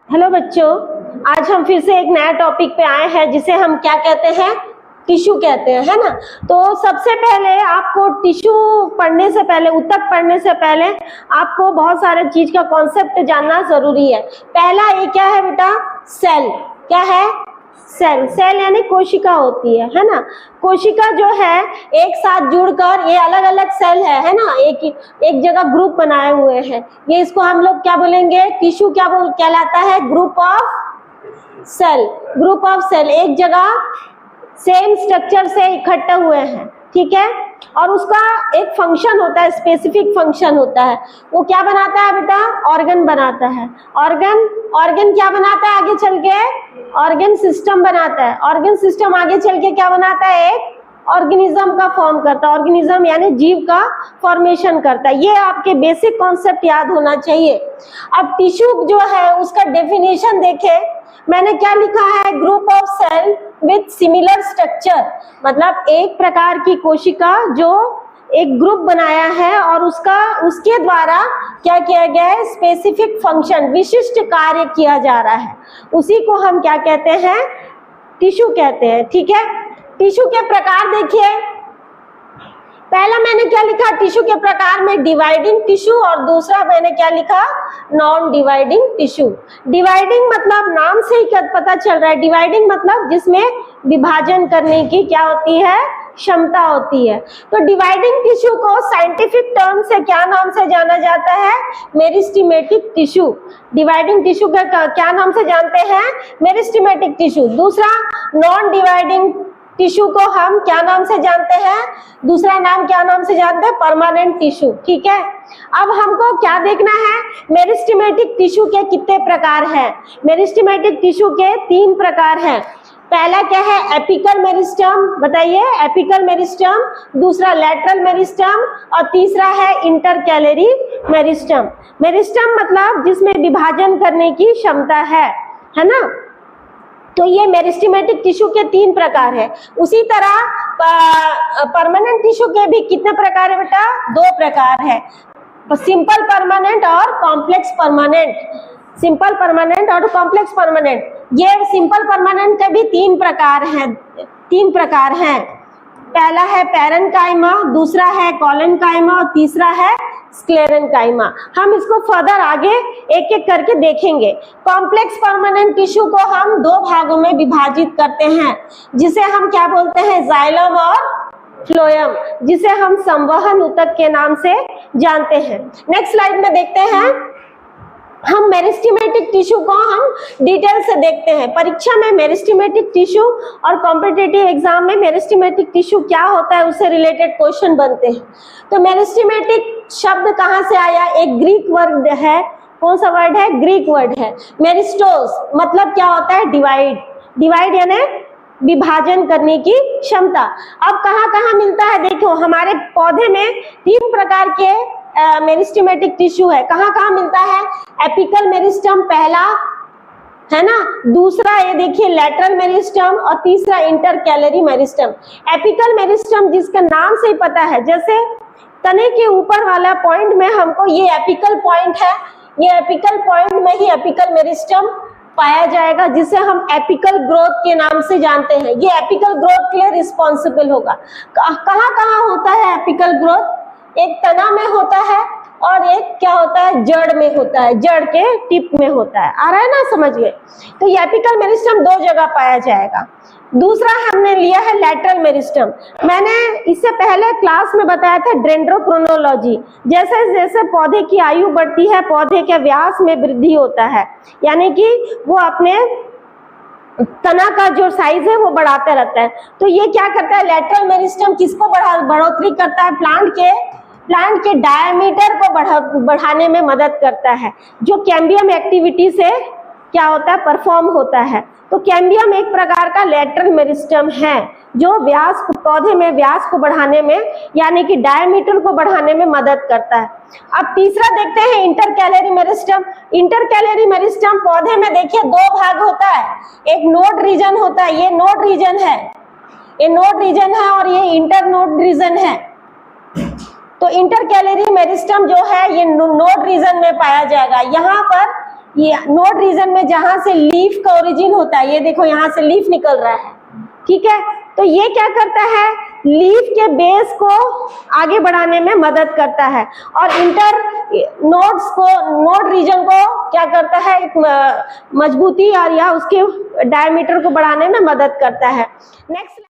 Hello बच्चों, आज हम फिर से एक नया टॉपिक पे आए हैं जिसे हम क्या कहते हैं, टिश्यू कहते हैं, है ना। तो सबसे पहले आपको टिश्यू पढ़ने से पहले, ऊतक पढ़ने से पहले आपको बहुत सारे चीज का कॉन्सेप्ट जानना जरूरी है। पहला ये क्या है बेटा, सेल। क्या है? सेल। सेल यानी कोशिका होती है ना। कोशिका जो है एक साथ जुड़कर ये अलग अलग सेल है ना, एक जगह ग्रुप बनाए हुए हैं। ये इसको हम लोग क्या बोलेंगे, टिश्यू कहलाता है, group of cell. Group of cell एक जगह सेम स्ट्रक्चर से इकट्ठे हुए हैं, ठीक है। और उसका एक फंक्शन होता है, स्पेसिफिक फंक्शन होता है। वो क्या बनाता है बेटा, ऑर्गन बनाता है। ऑर्गन क्या बनाता है आगे चल के, ऑर्गन सिस्टम बनाता है। ऑर्गन सिस्टम आगे चल के क्या बनाता है, एक ऑर्गेनिज्म का फॉर्म करता है। ऑर्गेनिज्म यानी जीव का फॉर्मेशन करता है। ये आपके बेसिक कॉन्सेप्ट याद होना चाहिए। अब टिश्यू जो है उसका डेफिनेशन देखें, मैंने क्या लिखा है, group of cell with similar structure, मतलब एक प्रकार की कोशिका जो एक ग्रुप बनाया है और उसके द्वारा क्या किया गया है, स्पेसिफिक फंक्शन, विशिष्ट कार्य किया जा रहा है, उसी को हम क्या कहते हैं, टिश्यू कहते हैं, ठीक है। टिश्यू के प्रकार देखिए, पहला मैंने क्या लिखा, टिश्यू के प्रकार में डिवाइडिंग टिश्यू, और दूसरा मैंने क्या लिखा, नॉन डिवाइडिंग टिश्यू। डिवाइडिंग मतलब नाम से ही पता चल रहा है, डिवाइडिंग मतलब जिसमें विभाजन करने की क्या होती है, क्षमता होती है। तो डिवाइडिंग टिश्यू को साइंटिफिक टर्म से क्या नाम से जाना जाता है, मेरिस्टेमेटिक टिश्यू। डिवाइडिंग टिश्यू का क्या नाम से जानते हैं, मेरिस्टेमेटिक टिश्यू। दूसरा नॉन डिवाइडिंग टिश्यू को हम क्या नाम से जानते हैं, दूसरा नाम क्या नाम से जानते हैं, परमानेंट टिश्यू, ठीक है। अब हमको क्या देखना है, मेरिस्टेमेटिक टिश्यू के कितने प्रकार हैं। मेरिस्टेमेटिक टिश्यू के 3 प्रकार हैं। पहला क्या है, एपिकल मेरिस्टम, बताइए, एपिकल मेरिस्टम। दूसरा लैटरल मेरिस्टम, और तीसरा है इंटरकैलरी मेरिस्टम। मेरिस्टम मतलब जिसमें विभाजन करने की क्षमता है ना। तो ये मेरिस्टेमेटिक टिश्यू के 3 प्रकार है। उसी तरह परमानेंट टिश्यू के भी कितने प्रकार है बेटा, 2 प्रकार है, सिंपल परमानेंट और कॉम्प्लेक्स परमानेंट। सिंपल परमानेंट और कॉम्प्लेक्स परमानेंट। ये सिंपल परमानेंट के भी 3 प्रकार हैं। पहला है पैरेन्काइमा, दूसरा है कोलेनकाइमा, और तीसरा है स्क्लेरेन्काइमा। हम इसको फर्दर आगे एक एक करके देखेंगे। कॉम्प्लेक्स परमानेंट टिश्यू को हम 2 भागों में विभाजित करते हैं, जिसे हम क्या बोलते हैं, जाइलम और फ्लोएम, जिसे हम संवहन ऊतक के नाम से जानते हैं। नेक्स्ट स्लाइड में देखते हैं, हम मेरिस्टेमेटिक टिश्यू को हम डिटेल से देखते हैं। परीक्षा में मेरिस्टेमेटिक टिश्यू और कॉम्पिटिटिव एग्जाम में मेरिस्टेमेटिक टिश्यू क्या होता है उससे रिलेटेड क्वेश्चन बनते हैं। तो मेरिस्टेमेटिक शब्द कहाँ से आया, एक ग्रीक वर्ड है। कौन सा वर्ड है, ग्रीक वर्ड है। मेरिस्टोस मतलब क्या होता है, डिवाइड। डिवाइड यानी विभाजन करने की क्षमता। अब कहाँ कहाँ मिलता है, देखो हमारे पौधे में 3 प्रकार के मेरिस्टेमेटिक टिश्यू है। कहाँ कहाँ मिलता है, एपिकल मेरिस्टम पहला है ना, दूसरा ये देखिए लैटरल मेरिस्टम, और तीसरा इंटरकैलरी मेरिस्टम। एपिकल मेरिस्टम जिसका नाम से ही पता है, जैसे तने के ऊपर वाला पॉइंट में हमको ये एपिकल पॉइंट है, ये एपिकल पॉइंट में ही एपिकल मेरिस्टम पाया जाएगा, जिसे हम एपिकल ग्रोथ के नाम से जानते हैं। ये एपिकल ग्रोथ के लिए रिस्पॉन्सिबल होगा। कहाँ कहाँ होता है एपिकल ग्रोथ, एक तना में होता है और एक क्या होता है, जड़ में होता है, जड़ के टिप में होता है। आ रहा है ना, समझ गए। तो ये एपिकल मेरिस्टम 2 जगह पाया जाएगा। दूसरा हमने लिया है लैटरल मेरिस्टम। मैंने इससे पहले क्लास में बताया था डेंड्रोक्रोनोलॉजी। जैसे जैसे पौधे की आयु बढ़ती है, पौधे के व्यास में वृद्धि होता है, यानी कि वो अपने तना का जो साइज है वो बढ़ाते रहता है। तो ये क्या करता है, लैटरल मेरिस्टम किसको बढ़ोतरी करता है, प्लांट के डायमीटर को बढ़ाने में मदद करता है, जो कैम्बियम एक्टिविटी से क्या होता है, परफॉर्म होता है। तो कैम्बियम एक प्रकार का लैटरल मेरिस्टम है, जो पौधे में व्यास को बढ़ाने में, यानी कि डायमीटर को बढ़ाने में मदद करता है। अब तीसरा देखते हैं इंटरकैलरी मेरिस्टम। इंटरकैलरी मेरिस्टम पौधे में देखिए 2 भाग होता है, एक नोड रीजन होता है, ये नोड रीजन है, ये नोड रीजन है, और ये इंटरनोड रीजन है। तो इंटरकैलरी मेरिस्टम जो है ये नोड रीजन में पाया जाएगा। यहाँ पर ये नोड रीजन में जहां से लीफ का ओरिजिन होता है, ये देखो यहाँ से लीफ निकल रहा है, ठीक है। तो ये क्या करता है, लीफ के बेस को आगे बढ़ाने में मदद करता है और इंटर नोड्स को, नोड रीजन को क्या करता है, एक मजबूती और या उसके डायमीटर को बढ़ाने में मदद करता है। नेक्स्ट